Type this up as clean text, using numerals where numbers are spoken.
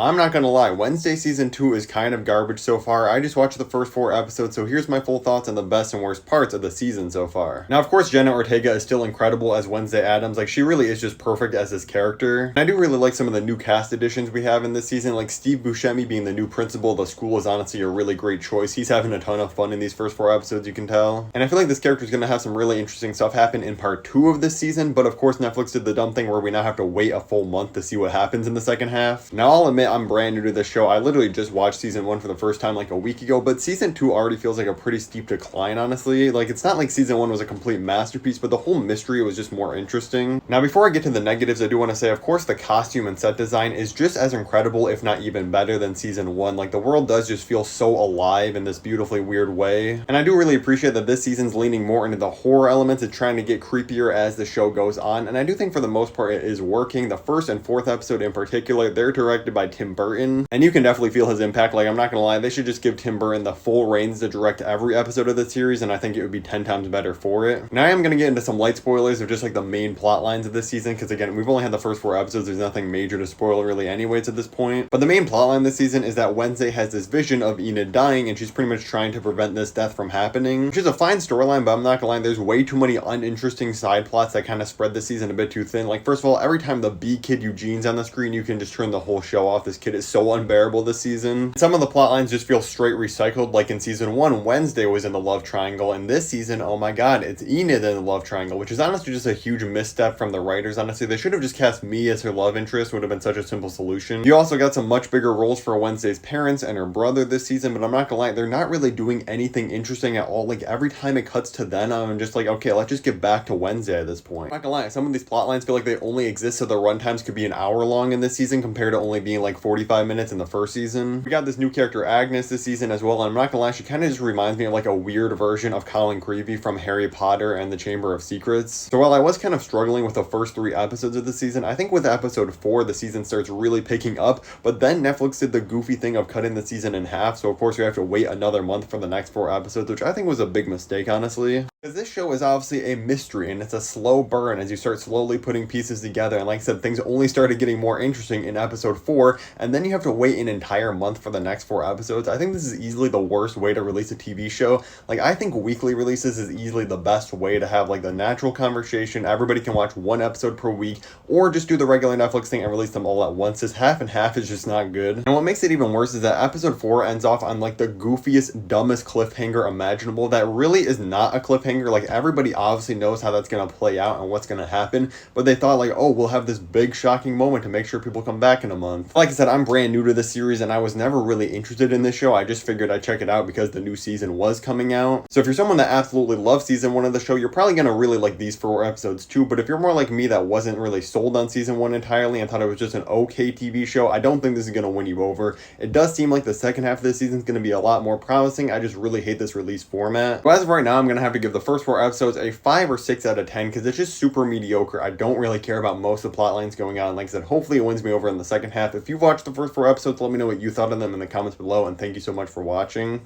I'm not gonna lie, Wednesday season 2 is kind of garbage so far. I just watched the first 4 episodes, so here's my full thoughts on the best and worst parts of the season so far. Now, of course, Jenna Ortega is still incredible as Wednesday Addams. Like, she really is just perfect as this character. And I do really like some of the new cast additions we have in this season, like Steve Buscemi being the new principal of the school is honestly a really great choice. He's having a ton of fun in these first 4 episodes, you can tell. And I feel like this character is gonna have some really interesting stuff happen in part 2 of this season, but of course Netflix did the dumb thing where we now have to wait a full month to see what happens in the second half. Now, I'll admit I'm brand new to this show. I literally just watched season 1 for the first time like a week ago, but season 2 already feels like a pretty steep decline, honestly. Like, it's not like season 1 was a complete masterpiece, but the whole mystery was just more interesting. Now, before I get to the negatives, I do want to say, of course, the costume and set design is just as incredible, if not even better than season 1. Like, the world does just feel so alive in this beautifully weird way. And I do really appreciate that this season's leaning more into the horror elements and trying to get creepier as the show goes on. And I do think for the most part it is working. The first and 4th episode in particular, they're directed by Tim Burton, and you can definitely feel his impact. Like, I'm not gonna lie, they should just give Tim Burton the full reins to direct every episode of the series, and I think it would be 10 times better for it. Now, I am gonna get into some light spoilers of just like the main plot lines of this season, because again, we've only had the first 4 episodes. There's nothing major to spoil really anyways at this point. But the main plot line this season is that Wednesday has this vision of Enid dying, and she's pretty much trying to prevent this death from happening, which is a fine storyline, but I'm not gonna lie, there's way too many uninteresting side plots that kind of spread this season a bit too thin. Like, first of all, every time the B kid Eugene's on the screen, you can just turn the whole show off. This kid is so unbearable this season. Some of the plot lines just feel straight recycled. Like in season 1, Wednesday was in the love triangle, and this season, oh my god, it's Enid in the love triangle, which is honestly just a huge misstep from the writers. Honestly, they should have just cast me as her love interest. Would have been such a simple solution. You also got some much bigger roles for Wednesday's parents and her brother this season, but I'm not gonna lie, they're not really doing anything interesting at all. Like, every time it cuts to them, I'm just like, okay, let's just get back to Wednesday at this point. I'm not gonna lie, some of these plot lines feel like they only exist so the runtimes could be an hour long in this season compared to only being like 45 minutes in the first season. We got this new character Agnes this season as well, and I'm not gonna lie, she kind of just reminds me of like a weird version of Colin Creevey from Harry Potter and the Chamber of Secrets. So while I was kind of struggling with the first 3 episodes of the season, I think with episode 4 the season starts really picking up, but then Netflix did the goofy thing of cutting the season in half, so of course we have to wait another month for the next 4 episodes, which I think was a big mistake, honestly. Because this show is obviously a mystery, and it's a slow burn as you start slowly putting pieces together, and like I said, things only started getting more interesting in episode 4, and then you have to wait an entire month for the next 4 episodes. I think this is easily the worst way to release a TV show. Like, I think weekly releases is easily the best way to have like the natural conversation. Everybody can watch 1 episode per week, or just do the regular Netflix thing and release them all at once. This half and half is just not good. And what makes it even worse is that episode 4 ends off on like the goofiest, dumbest cliffhanger imaginable that really is not a cliffhanger. Like, everybody obviously knows how that's gonna play out and what's gonna happen, but they thought like, oh, we'll have this big shocking moment to make sure people come back in a month. Like I said, I'm brand new to this series and I was never really interested in this show. I just figured I'd check it out because the new season was coming out. So if you're someone that absolutely loves season 1 of the show, you're probably gonna really like these 4 episodes too. But if you're more like me that wasn't really sold on season 1 entirely and thought it was just an okay TV show, I don't think this is gonna win you over. It does seem like the second half of this season is gonna be a lot more promising. I just really hate this release format. But as of right now, I'm gonna have to give the first 4 episodes a 5 or 6 out of 10 because it's just super mediocre. I don't really care about most of the plot lines going on. Like I said, hopefully it wins me over in the second half. If you've watched the first 4 episodes, let me know what you thought of them in the comments below, and thank you so much for watching.